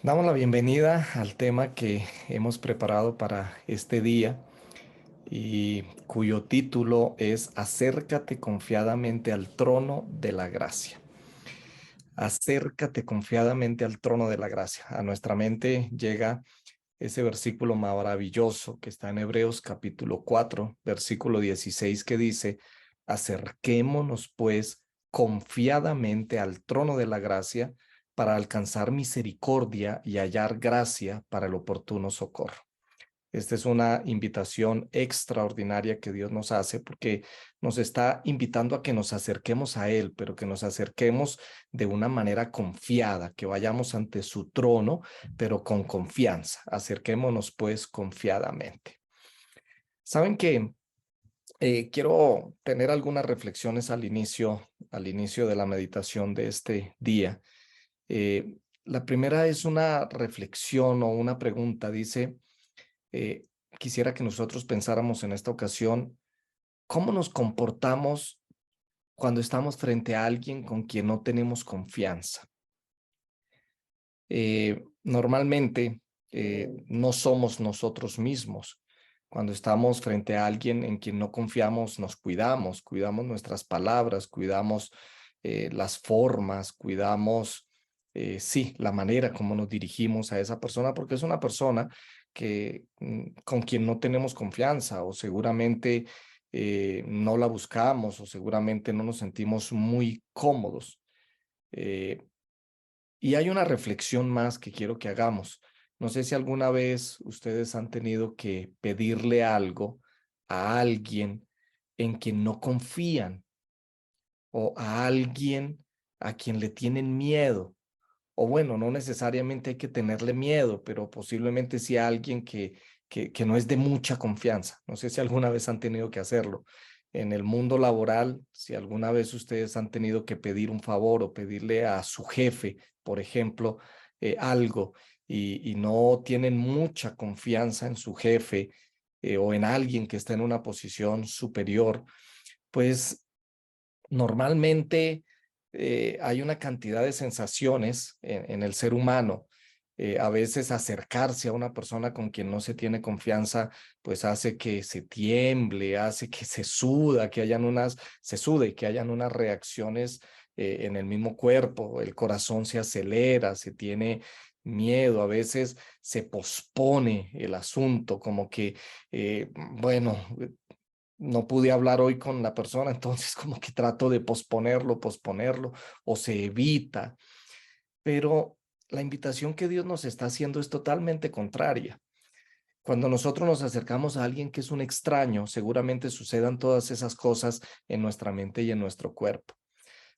Damos la bienvenida al tema que hemos preparado para este día y cuyo título es Acércate confiadamente al trono de la gracia. Acércate confiadamente al trono de la gracia. A nuestra mente llega ese versículo maravilloso que está en Hebreos capítulo 4, versículo 16, que dice: acerquémonos pues confiadamente al trono de la gracia para alcanzar misericordia y hallar gracia para el oportuno socorro. Esta es una invitación extraordinaria que Dios nos hace porque nos está invitando a que nos acerquemos a Él, pero que nos acerquemos de una manera confiada, que vayamos ante su trono, pero con confianza. Acerquémonos pues confiadamente. Saben que quiero tener algunas reflexiones al inicio de la meditación de este día. La primera es una reflexión o una pregunta. Dice, eh, quisiera que nosotros pensáramos en esta ocasión, ¿cómo nos comportamos cuando estamos frente a alguien con quien no tenemos confianza? Normalmente no somos nosotros mismos. Cuando estamos frente a alguien en quien no confiamos, nos cuidamos, cuidamos nuestras palabras, cuidamos las formas, cuidamos, sí, la manera como nos dirigimos a esa persona, porque es una persona con quien no tenemos confianza o seguramente no la buscamos o seguramente no nos sentimos muy cómodos. Eh, y hay una reflexión más que quiero que hagamos. No sé si alguna vez ustedes han tenido que pedirle algo a alguien en quien no confían o a alguien a quien le tienen miedo. O bueno, no necesariamente hay que tenerle miedo, pero posiblemente sí a alguien que no es de mucha confianza. No sé si alguna vez han tenido que hacerlo. En el mundo laboral, si alguna vez ustedes han tenido que pedir un favor o pedirle a su jefe, por ejemplo, algo y no tienen mucha confianza en su jefe o en alguien que está en una posición superior, pues normalmente hay una cantidad de sensaciones en el ser humano. A veces acercarse a una persona con quien no se tiene confianza, pues hace que se tiemble, hace que se sude, que hayan unas reacciones en el mismo cuerpo, el corazón se acelera, se tiene miedo, a veces se pospone el asunto, como que, bueno, no pude hablar hoy con la persona, entonces como que trato de posponerlo, o se evita. Pero la invitación que Dios nos está haciendo es totalmente contraria. Cuando nosotros nos acercamos a alguien que es un extraño, seguramente sucedan todas esas cosas en nuestra mente y en nuestro cuerpo.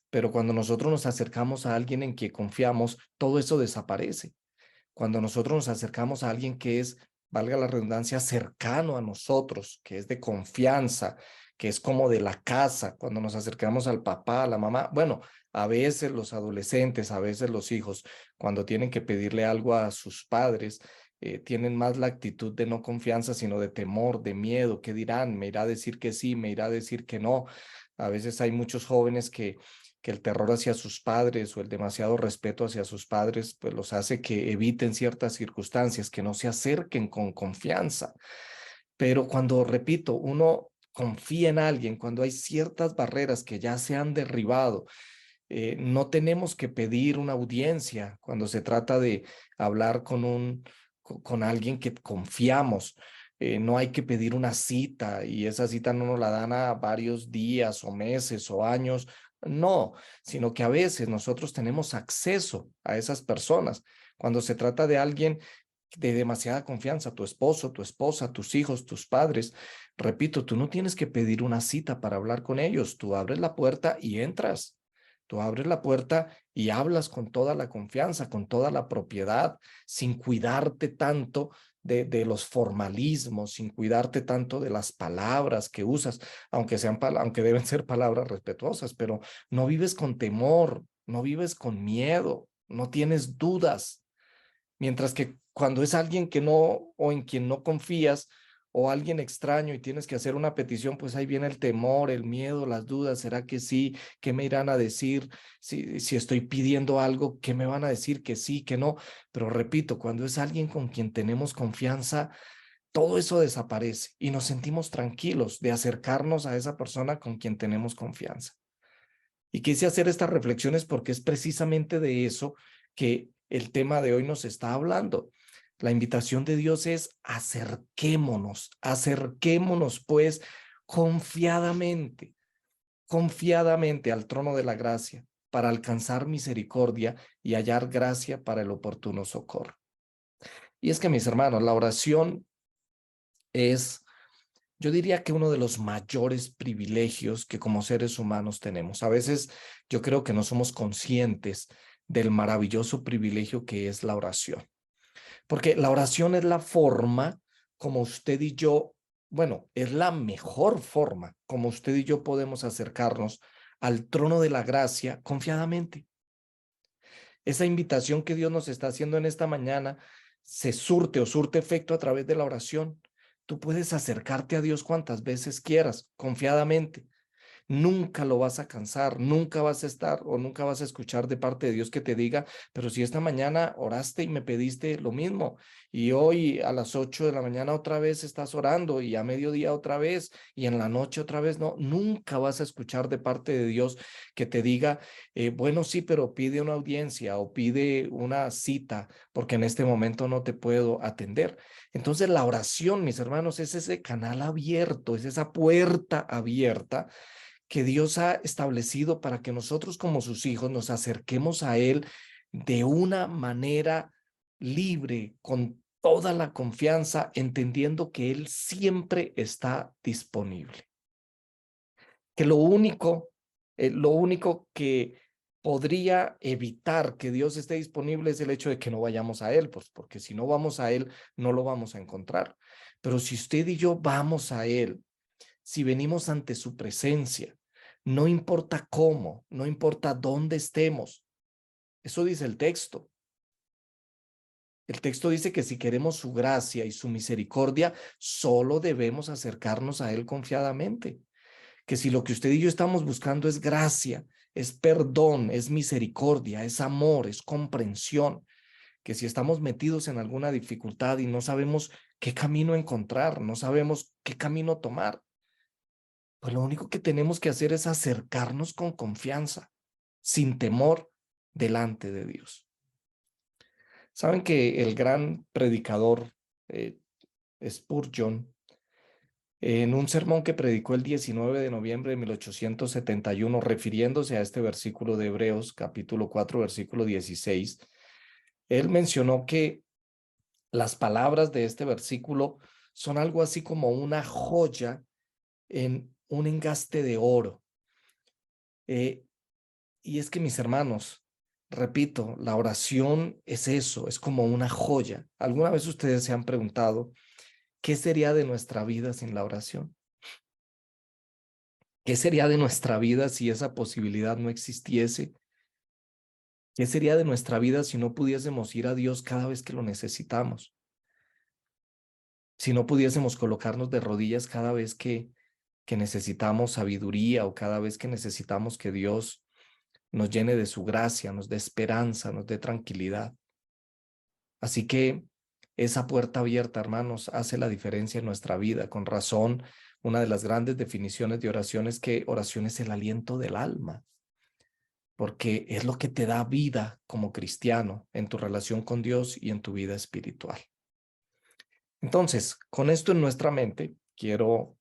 Pero cuando nosotros nos acercamos a alguien en quien confiamos, todo eso desaparece. Cuando nosotros nos acercamos a alguien que es, valga la redundancia, cercano a nosotros, que es de confianza, que es como de la casa, cuando nos acercamos al papá, a la mamá, bueno, a veces los adolescentes, a veces los hijos, cuando tienen que pedirle algo a sus padres, tienen más la actitud de no confianza, sino de temor, de miedo. ¿Qué dirán? ¿Me irá a decir que sí? ¿Me irá a decir que no? A veces hay muchos jóvenes que el terror hacia sus padres o el demasiado respeto hacia sus padres, pues los hace que eviten ciertas circunstancias, que no se acerquen con confianza. Pero cuando, repito, uno confía en alguien, cuando hay ciertas barreras que ya se han derribado, no tenemos que pedir una audiencia cuando se trata de hablar con alguien que confiamos. No hay que pedir una cita y esa cita no nos la dan a varios días o meses o años. No, sino que a veces nosotros tenemos acceso a esas personas. Cuando se trata de alguien de demasiada confianza, tu esposo, tu esposa, tus hijos, tus padres, repito, tú no tienes que pedir una cita para hablar con ellos. Tú abres la puerta y entras. Tú abres la puerta y hablas con toda la confianza, con toda la propiedad, sin cuidarte tanto de los formalismos, sin cuidarte tanto de las palabras que usas, aunque deben ser palabras respetuosas, pero no vives con temor, no vives con miedo, no tienes dudas. Mientras que cuando es alguien que no o en quien no confías o alguien extraño y tienes que hacer una petición, pues ahí viene el temor, el miedo, las dudas. ¿Será que sí? ¿Qué me irán a decir? Si estoy pidiendo algo, ¿qué me van a decir? Que sí, que no. Pero repito, cuando es alguien con quien tenemos confianza, todo eso desaparece y nos sentimos tranquilos de acercarnos a esa persona con quien tenemos confianza. Y quise hacer estas reflexiones porque es precisamente de eso que el tema de hoy nos está hablando. La invitación de Dios es acerquémonos pues confiadamente, confiadamente al trono de la gracia para alcanzar misericordia y hallar gracia para el oportuno socorro. Y es que, mis hermanos, la oración es, yo diría que uno de los mayores privilegios que como seres humanos tenemos. A veces yo creo que no somos conscientes del maravilloso privilegio que es la oración, porque la oración es la forma como usted y yo, bueno, es la mejor forma como usted y yo podemos acercarnos al trono de la gracia confiadamente. Esa invitación que Dios nos está haciendo en esta mañana se surte o surte efecto a través de la oración. Tú puedes acercarte a Dios cuantas veces quieras, confiadamente. Nunca lo vas a cansar, nunca vas a estar o nunca vas a escuchar de parte de Dios que te diga, pero si esta mañana oraste y me pediste lo mismo, y hoy a las 8 de la mañana otra vez estás orando, y a mediodía otra vez, y en la noche otra vez, no, nunca vas a escuchar de parte de Dios que te diga, bueno, sí, pero pide una audiencia o pide una cita, porque en este momento no te puedo atender. Entonces la oración, mis hermanos, es ese canal abierto, es esa puerta abierta que Dios ha establecido para que nosotros como sus hijos nos acerquemos a Él de una manera libre, con toda la confianza, entendiendo que Él siempre está disponible. Que lo único que podría evitar que Dios esté disponible es el hecho de que no vayamos a Él, pues porque si no vamos a Él, no lo vamos a encontrar. Pero si usted y yo vamos a Él, si venimos ante su presencia, no importa cómo, no importa dónde estemos. Eso dice el texto. El texto dice que si queremos su gracia y su misericordia, solo debemos acercarnos a Él confiadamente. Que si lo que usted y yo estamos buscando es gracia, es perdón, es misericordia, es amor, es comprensión, que si estamos metidos en alguna dificultad y no sabemos qué camino encontrar, no sabemos qué camino tomar, pues lo único que tenemos que hacer es acercarnos con confianza, sin temor, delante de Dios. Saben que el gran predicador Spurgeon, en un sermón que predicó el 19 de noviembre de 1871, refiriéndose a este versículo de Hebreos, capítulo 4, versículo 16, él mencionó que las palabras de este versículo son algo así como una joya en un engaste de oro. Y es que, mis hermanos, repito, la oración es eso, es como una joya. ¿Alguna vez ustedes se han preguntado qué sería de nuestra vida sin la oración? ¿Qué sería de nuestra vida si esa posibilidad no existiese? ¿Qué sería de nuestra vida si no pudiésemos ir a Dios cada vez que lo necesitamos? Si no pudiésemos colocarnos de rodillas cada vez que necesitamos sabiduría o cada vez que necesitamos que Dios nos llene de su gracia, nos dé esperanza, nos dé tranquilidad. Así que esa puerta abierta, hermanos, hace la diferencia en nuestra vida. Con razón, una de las grandes definiciones de oración es que oración es el aliento del alma, porque es lo que te da vida como cristiano en tu relación con Dios y en tu vida espiritual. Entonces, con esto en nuestra mente, quiero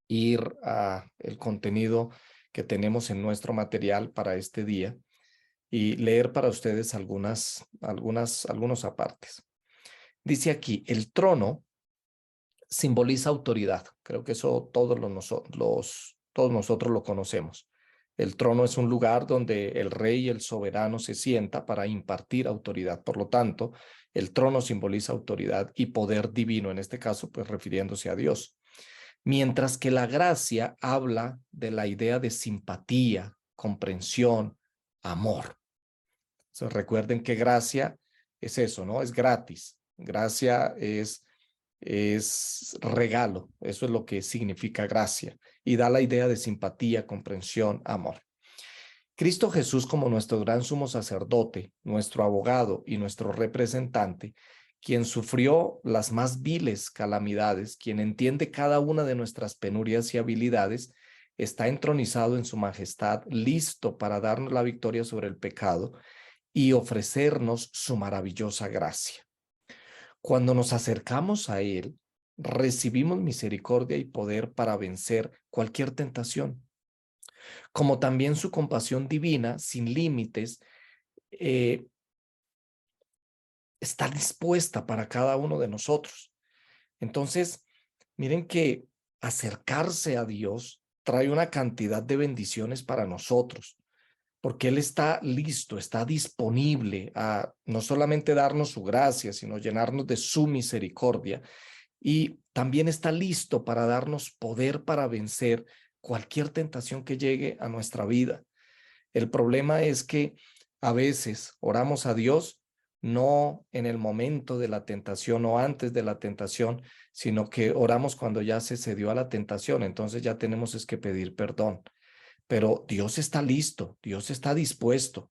ir a el contenido que tenemos en nuestro material para este día y leer para ustedes algunos apartes. Dice aquí, el trono simboliza autoridad. Creo que eso todos nosotros lo conocemos. El trono es un lugar donde el rey y el soberano se sienta para impartir autoridad. Por lo tanto, el trono simboliza autoridad y poder divino, en este caso, pues refiriéndose a Dios. Mientras que la gracia habla de la idea de simpatía, comprensión, amor. Recuerden que gracia es eso, ¿no? Es gratis. Gracia es es regalo. Eso es lo que significa gracia y da la idea de simpatía, comprensión, amor. Cristo Jesús, como nuestro gran sumo sacerdote, nuestro abogado y nuestro representante, quien sufrió las más viles calamidades, quien entiende cada una de nuestras penurias y habilidades, está entronizado en su majestad, listo para darnos la victoria sobre el pecado y ofrecernos su maravillosa gracia. Cuando nos acercamos a Él, recibimos misericordia y poder para vencer cualquier tentación, como también su compasión divina, sin límites, eh, está dispuesta para cada uno de nosotros. Entonces, miren que acercarse a Dios trae una cantidad de bendiciones para nosotros, porque Él está listo, está disponible a no solamente darnos su gracia, sino llenarnos de su misericordia, y también está listo para darnos poder para vencer cualquier tentación que llegue a nuestra vida. El problema es que a veces oramos a Dios no en el momento de la tentación o antes de la tentación, sino que oramos cuando ya se cedió a la tentación, entonces ya tenemos es que pedir perdón. Pero Dios está listo, Dios está dispuesto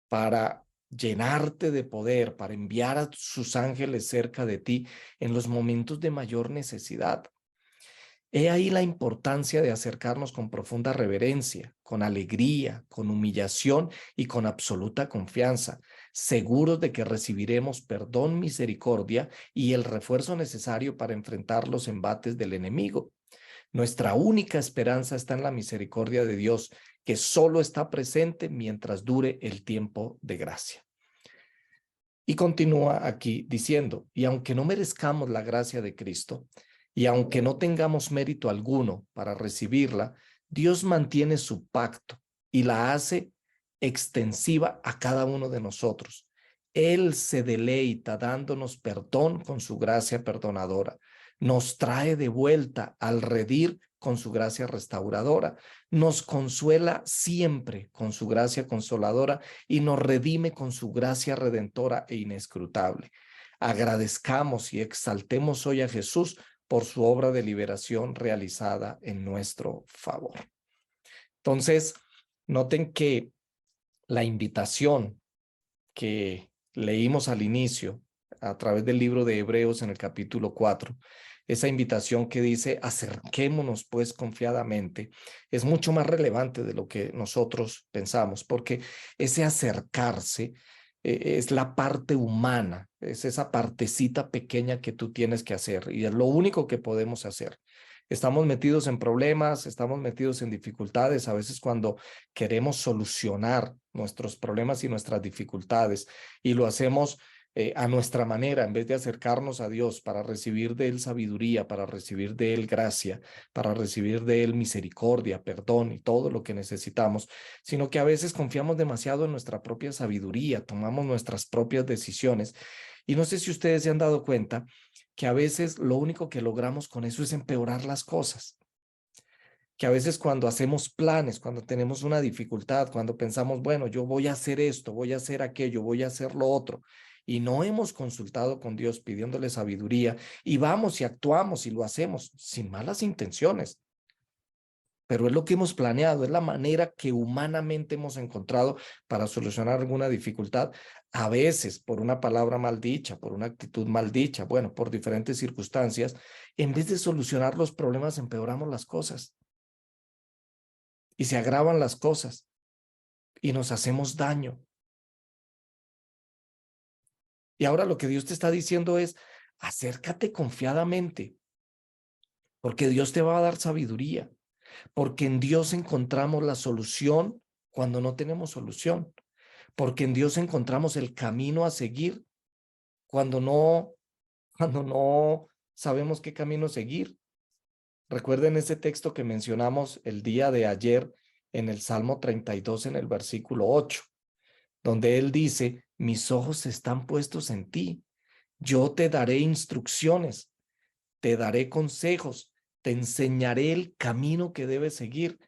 para llenarte de poder, para enviar a sus ángeles cerca de ti en los momentos de mayor necesidad. He ahí la importancia de acercarnos con profunda reverencia, con alegría, con humillación y con absoluta confianza, seguros de que recibiremos perdón, misericordia y el refuerzo necesario para enfrentar los embates del enemigo. Nuestra única esperanza está en la misericordia de Dios, que solo está presente mientras dure el tiempo de gracia. Y continúa aquí diciendo, y aunque no merezcamos la gracia de Cristo, y aunque no tengamos mérito alguno para recibirla, Dios mantiene su pacto y la hace extensiva a cada uno de nosotros. Él se deleita dándonos perdón con su gracia perdonadora. Nos trae de vuelta al redil con su gracia restauradora. Nos consuela siempre con su gracia consoladora y nos redime con su gracia redentora e inescrutable. Agradezcamos y exaltemos hoy a Jesús por su obra de liberación realizada en nuestro favor. Entonces, noten que la invitación que leímos al inicio a través del libro de Hebreos en el capítulo 4, esa invitación que dice acerquémonos pues confiadamente, es mucho más relevante de lo que nosotros pensamos, porque ese acercarse es la parte humana, es esa partecita pequeña que tú tienes que hacer y es lo único que podemos hacer. Estamos metidos en problemas, estamos metidos en dificultades, a veces cuando queremos solucionar nuestros problemas y nuestras dificultades y lo hacemos a nuestra manera, en vez de acercarnos a Dios para recibir de Él sabiduría, para recibir de Él gracia, para recibir de Él misericordia, perdón y todo lo que necesitamos, sino que a veces confiamos demasiado en nuestra propia sabiduría, tomamos nuestras propias decisiones. Y no sé si ustedes se han dado cuenta que a veces lo único que logramos con eso es empeorar las cosas. Que a veces cuando hacemos planes, cuando tenemos una dificultad, cuando pensamos, bueno, yo voy a hacer esto, voy a hacer aquello, voy a hacer lo otro, y no hemos consultado con Dios pidiéndole sabiduría, y vamos y actuamos y lo hacemos sin malas intenciones, pero es lo que hemos planeado, es la manera que humanamente hemos encontrado para solucionar alguna dificultad, a veces por una palabra mal dicha, por una actitud mal dicha, bueno, por diferentes circunstancias. En vez de solucionar los problemas, empeoramos las cosas y se agravan las cosas y nos hacemos daño. Y ahora lo que Dios te está diciendo es, acércate confiadamente, porque Dios te va a dar sabiduría, porque en Dios encontramos la solución cuando no tenemos solución, porque en Dios encontramos el camino a seguir cuando no sabemos qué camino seguir. Recuerden ese texto que mencionamos el día de ayer en el Salmo 32 en el versículo 8, donde él dice, mis ojos están puestos en ti, yo te daré instrucciones, te daré consejos, te enseñaré el camino que debes seguir.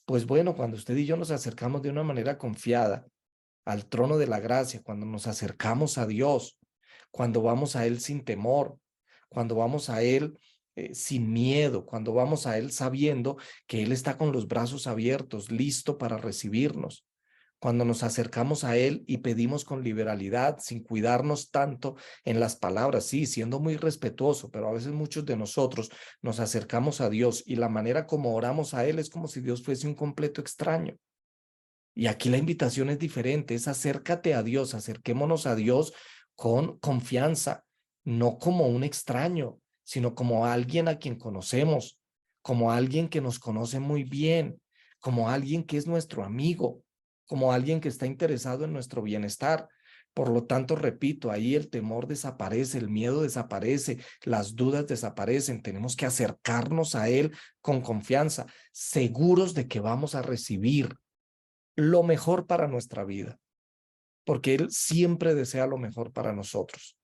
Pues bueno, cuando usted y yo nos acercamos de una manera confiada al trono de la gracia, cuando nos acercamos a Dios, cuando vamos a Él sin temor, cuando vamos a Él sin miedo, cuando vamos a Él sabiendo que Él está con los brazos abiertos, listo para recibirnos. Cuando nos acercamos a Él y pedimos con liberalidad, sin cuidarnos tanto en las palabras, sí, siendo muy respetuoso, pero a veces muchos de nosotros nos acercamos a Dios y la manera como oramos a Él es como si Dios fuese un completo extraño. Y aquí la invitación es diferente, es acércate a Dios, acerquémonos a Dios con confianza, no como un extraño, sino como alguien a quien conocemos, como alguien que nos conoce muy bien, como alguien que es nuestro amigo, como alguien que está interesado en nuestro bienestar. Por lo tanto, repito, ahí el temor desaparece, el miedo desaparece, las dudas desaparecen. Tenemos que acercarnos a Él con confianza, seguros de que vamos a recibir lo mejor para nuestra vida, porque Él siempre desea lo mejor para nosotros.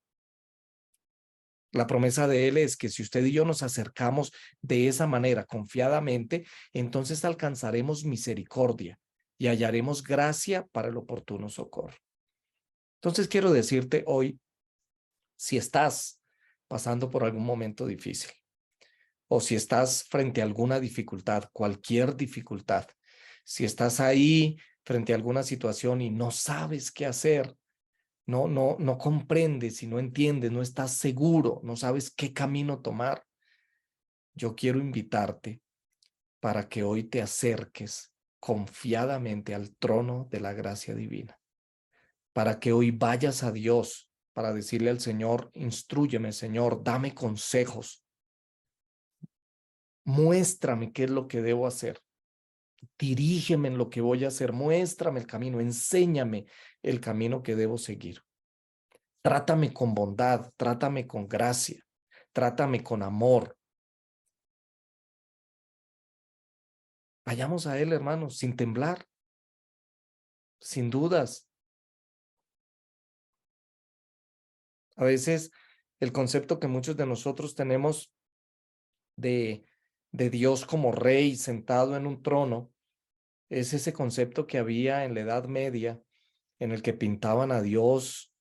La promesa de Él es que si usted y yo nos acercamos de esa manera, confiadamente, entonces alcanzaremos misericordia y hallaremos gracia para el oportuno socorro. Entonces quiero decirte hoy, si estás pasando por algún momento difícil o si estás frente a alguna dificultad, cualquier dificultad, si estás ahí frente a alguna situación y no sabes qué hacer, no comprendes y no entiendes, no estás seguro, no sabes qué camino tomar, yo quiero invitarte para que hoy te acerques confiadamente al trono de la gracia divina, para que hoy vayas a Dios para decirle al Señor, instrúyeme, Señor, dame consejos, muéstrame qué es lo que debo hacer, dirígeme en lo que voy a hacer, muéstrame el camino, enséñame el camino que debo seguir. Trátame con bondad, trátame con gracia, trátame con amor. Vayamos a Él, hermanos, sin temblar, sin dudas. A veces el concepto que muchos de nosotros tenemos de, de Dios como rey sentado en un trono es ese concepto que había en la Edad Media, en el que pintaban a Dios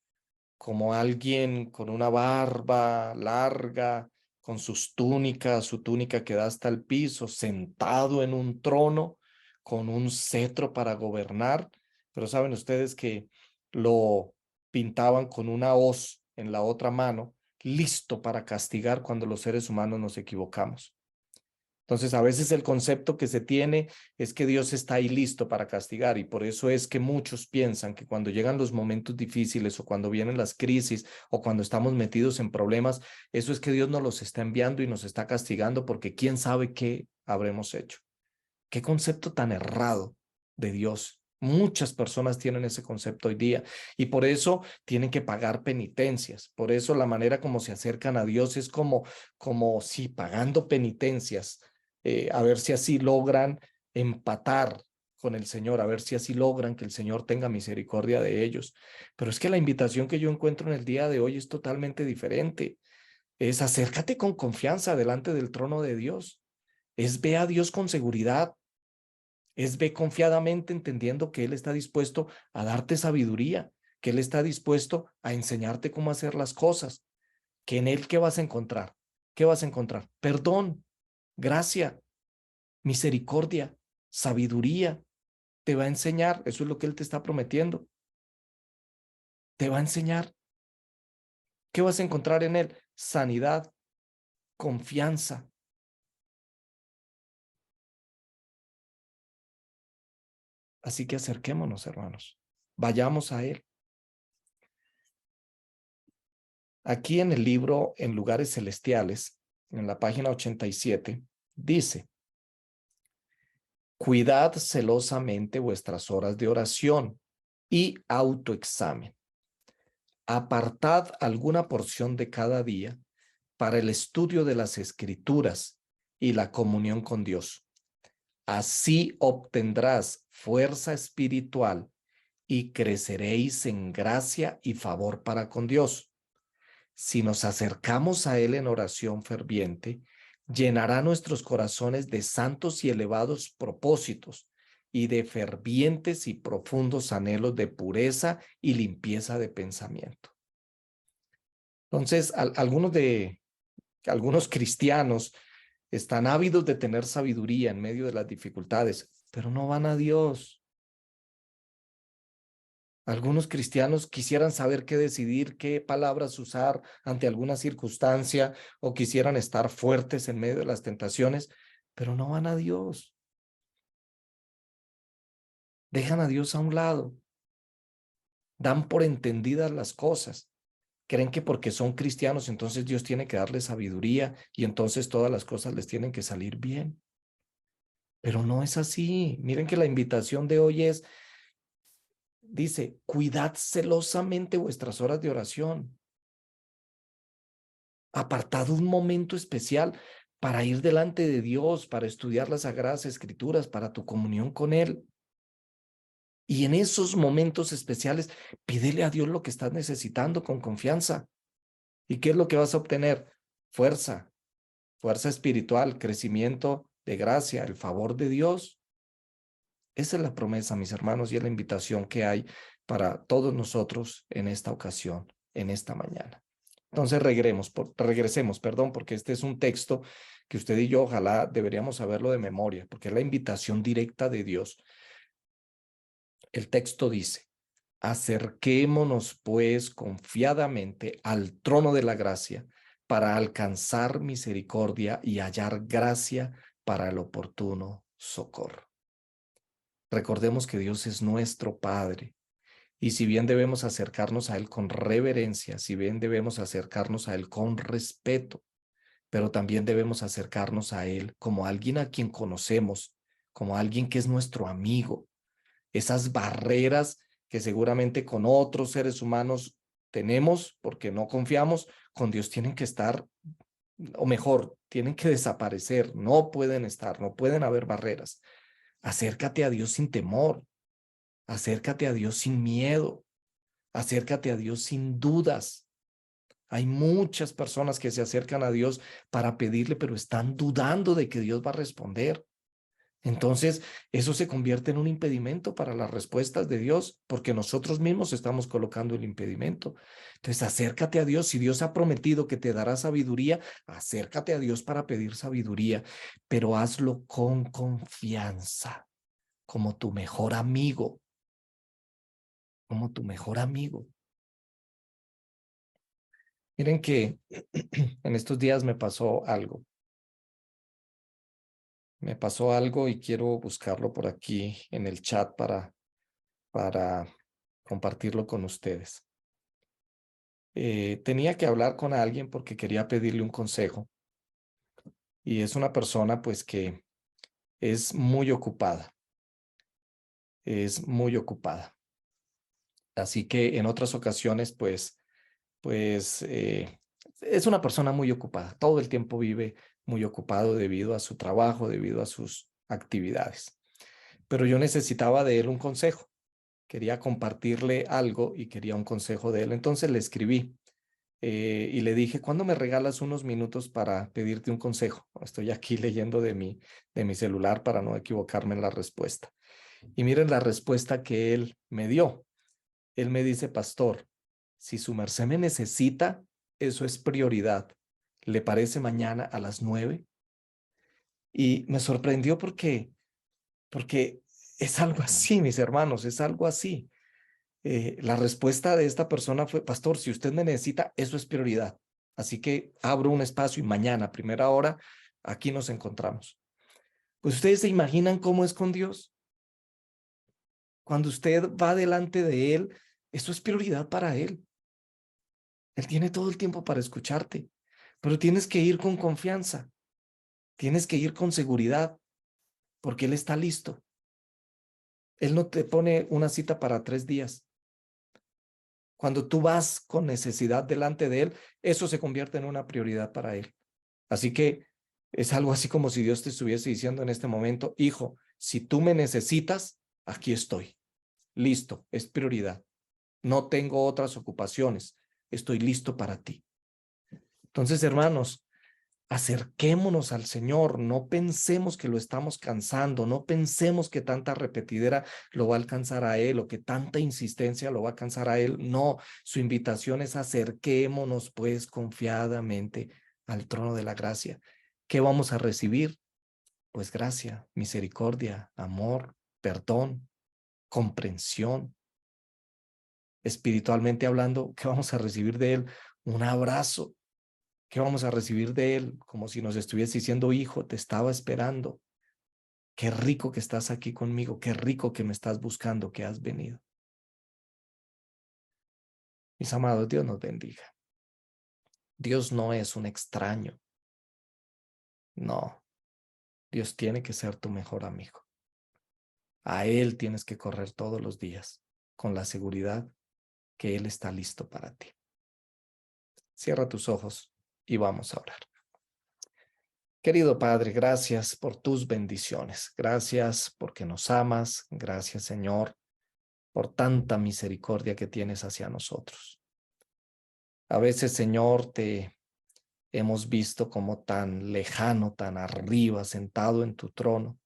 como alguien con una barba larga, con sus túnicas, su túnica que da hasta el piso, sentado en un trono, con un cetro para gobernar. Pero saben ustedes que lo pintaban con una hoz en la otra mano, listo para castigar cuando los seres humanos nos equivocamos. Entonces, a veces el concepto que se tiene es que Dios está ahí listo para castigar y por eso es que muchos piensan que cuando llegan los momentos difíciles o cuando vienen las crisis o cuando estamos metidos en problemas, eso es que Dios nos los está enviando y nos está castigando porque quién sabe qué habremos hecho. Qué concepto tan errado de Dios. Muchas personas tienen ese concepto hoy día y por eso tienen que pagar penitencias. Por eso la manera como se acercan a Dios es como si pagando penitencias, a ver si así logran empatar con el Señor, a ver si así logran que el Señor tenga misericordia de ellos. Pero es que la invitación que yo encuentro en el día de hoy es totalmente diferente. Es acércate con confianza delante del trono de Dios. Es ve a Dios con seguridad, es ve confiadamente entendiendo que Él está dispuesto a darte sabiduría, que Él está dispuesto a enseñarte cómo hacer las cosas, que en Él ¿qué vas a encontrar? ¿Qué vas a encontrar? Perdón, gracia, misericordia, sabiduría. Te va a enseñar, eso es lo que Él te está prometiendo. Te va a enseñar. ¿Qué vas a encontrar en Él? Sanidad, confianza. Así que acerquémonos, hermanos. Vayamos a Él. Aquí en el libro En Lugares Celestiales, en la página 87, dice, cuidad celosamente vuestras horas de oración y autoexamen. Apartad alguna porción de cada día para el estudio de las Escrituras y la comunión con Dios. Así obtendrás fuerza espiritual y creceréis en gracia y favor para con Dios. Si nos acercamos a Él en oración ferviente, llenará nuestros corazones de santos y elevados propósitos y de fervientes y profundos anhelos de pureza y limpieza de pensamiento. Entonces, algunos Algunos cristianos están ávidos de tener sabiduría en medio de las dificultades, pero no van a Dios. Algunos cristianos quisieran saber qué decidir, qué palabras usar ante alguna circunstancia, o quisieran estar fuertes en medio de las tentaciones, pero no van a Dios. Dejan a Dios a un lado. Dan por entendidas las cosas. Creen que porque son cristianos, entonces Dios tiene que darles sabiduría y entonces todas las cosas les tienen que salir bien. Pero no es así. Miren que la invitación de hoy dice, cuidad celosamente vuestras horas de oración. Apartad un momento especial para ir delante de Dios, para estudiar las Sagradas Escrituras, para tu comunión con Él. Y en esos momentos especiales, pídele a Dios lo que estás necesitando con confianza. ¿Y qué es lo que vas a obtener? Fuerza, fuerza espiritual, crecimiento de gracia, el favor de Dios. Esa es la promesa, mis hermanos, y es la invitación que hay para todos nosotros en esta ocasión, en esta mañana. Entonces regresemos, perdón, porque este es un texto que usted y yo ojalá deberíamos saberlo de memoria, porque es la invitación directa de Dios. El texto dice, acerquémonos pues confiadamente al trono de la gracia para alcanzar misericordia y hallar gracia para el oportuno socorro. Recordemos que Dios es nuestro Padre y si bien debemos acercarnos a Él con reverencia, si bien debemos acercarnos a Él con respeto, pero también debemos acercarnos a Él como alguien a quien conocemos, como alguien que es nuestro amigo. Esas barreras que seguramente con otros seres humanos tenemos porque no confiamos, con Dios tienen que estar, o mejor, tienen que desaparecer, no pueden estar, no pueden haber barreras. Acércate a Dios sin temor, acércate a Dios sin miedo, acércate a Dios sin dudas. Hay muchas personas que se acercan a Dios para pedirle, pero están dudando de que Dios va a responder. Entonces, eso se convierte en un impedimento para las respuestas de Dios, porque nosotros mismos estamos colocando el impedimento. Entonces, acércate a Dios. Si Dios ha prometido que te dará sabiduría, acércate a Dios para pedir sabiduría, pero hazlo con confianza, como tu mejor amigo, como tu mejor amigo. Miren que en estos días me pasó algo. Me pasó algo y quiero buscarlo por aquí en el chat para compartirlo con ustedes. Tenía que hablar con alguien porque quería pedirle un consejo y es una persona pues que es muy ocupada, es muy ocupada. Así que en otras ocasiones pues es una persona muy ocupada, todo el tiempo vive muy ocupado debido a su trabajo, debido a sus actividades. Pero yo necesitaba de él un consejo, quería compartirle algo y quería un consejo de él, entonces le escribí. Y le dije, ¿cuándo me regalas unos minutos para pedirte un consejo? Estoy aquí leyendo de mi celular para no equivocarme en la respuesta. Y miren la respuesta que él me dio. Él me dice, pastor, si su merced me necesita, eso es prioridad. ¿Le parece mañana a las 9? Y me sorprendió porque es algo así, mis hermanos, es algo así. La respuesta de esta persona fue, pastor, si usted me necesita, eso es prioridad. Así que abro un espacio y mañana, a primera hora, aquí nos encontramos. Pues ustedes se imaginan cómo es con Dios. Cuando usted va delante de Él, eso es prioridad para Él. Él tiene todo el tiempo para escucharte, pero tienes que ir con confianza, tienes que ir con seguridad, porque Él está listo. Él no te pone una cita para 3 días. Cuando tú vas con necesidad delante de Él, eso se convierte en una prioridad para Él. Así que es algo así como si Dios te estuviese diciendo en este momento, hijo, si tú me necesitas, aquí estoy. Listo, es prioridad. No tengo otras ocupaciones. Estoy listo para ti. Entonces, hermanos, acerquémonos al Señor. No pensemos que lo estamos cansando. No pensemos que tanta repetidera lo va a alcanzar a Él o que tanta insistencia lo va a alcanzar a Él. No, su invitación es acerquémonos pues confiadamente al trono de la gracia. ¿Qué vamos a recibir? Pues gracia, misericordia, amor, perdón, comprensión. Espiritualmente hablando, ¿qué vamos a recibir de Él? Un abrazo. ¿Qué vamos a recibir de Él? Como si nos estuviese diciendo, hijo, te estaba esperando. Qué rico que estás aquí conmigo. Qué rico que me estás buscando, que has venido. Mis amados, Dios nos bendiga. Dios no es un extraño. No, Dios tiene que ser tu mejor amigo. A Él tienes que correr todos los días con la seguridad que Él está listo para ti. Cierra tus ojos y vamos a orar. Querido Padre, gracias por tus bendiciones. Gracias porque nos amas. Gracias, Señor, por tanta misericordia que tienes hacia nosotros. A veces, Señor, te hemos visto como tan lejano, tan arriba, sentado en tu trono,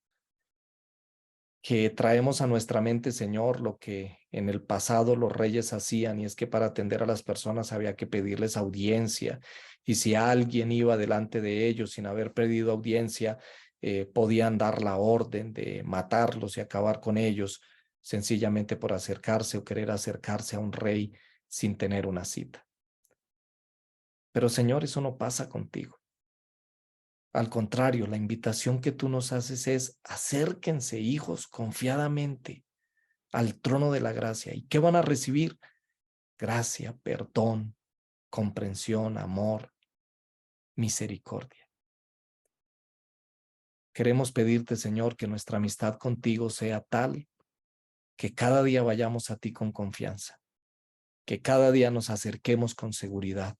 que traemos a nuestra mente, Señor, lo que en el pasado los reyes hacían, y es que para atender a las personas había que pedirles audiencia, y si alguien iba delante de ellos sin haber pedido audiencia, podían dar la orden de matarlos y acabar con ellos, sencillamente por acercarse o querer acercarse a un rey sin tener una cita. Pero Señor, eso no pasa contigo. Al contrario, la invitación que tú nos haces es: acérquense, hijos, confiadamente al trono de la gracia. ¿Y qué van a recibir? Gracia, perdón, comprensión, amor, misericordia. Queremos pedirte, Señor, que nuestra amistad contigo sea tal que cada día vayamos a ti con confianza, que cada día nos acerquemos con seguridad,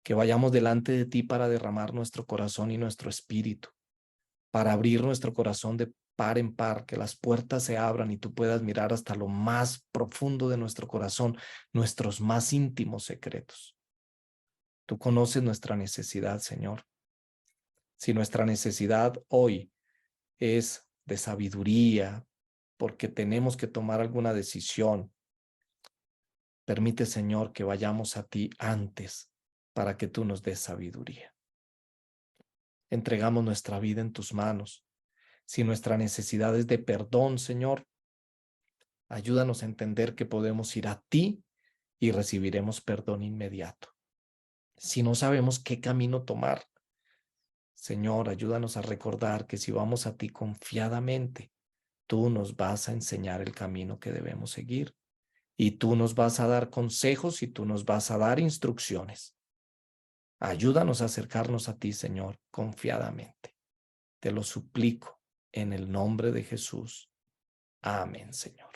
que vayamos delante de ti para derramar nuestro corazón y nuestro espíritu, para abrir nuestro corazón de par en par, que las puertas se abran y tú puedas mirar hasta lo más profundo de nuestro corazón, nuestros más íntimos secretos. Tú conoces nuestra necesidad, Señor. Si nuestra necesidad hoy es de sabiduría, porque tenemos que tomar alguna decisión, permite, Señor, que vayamos a ti antes para que tú nos des sabiduría. Entregamos nuestra vida en tus manos. Si nuestra necesidad es de perdón, Señor, ayúdanos a entender que podemos ir a ti y recibiremos perdón inmediato. Si no sabemos qué camino tomar, Señor, ayúdanos a recordar que si vamos a ti confiadamente, tú nos vas a enseñar el camino que debemos seguir, y tú nos vas a dar consejos y tú nos vas a dar instrucciones. Ayúdanos a acercarnos a ti, Señor, confiadamente. Te lo suplico en el nombre de Jesús. Amén, Señor.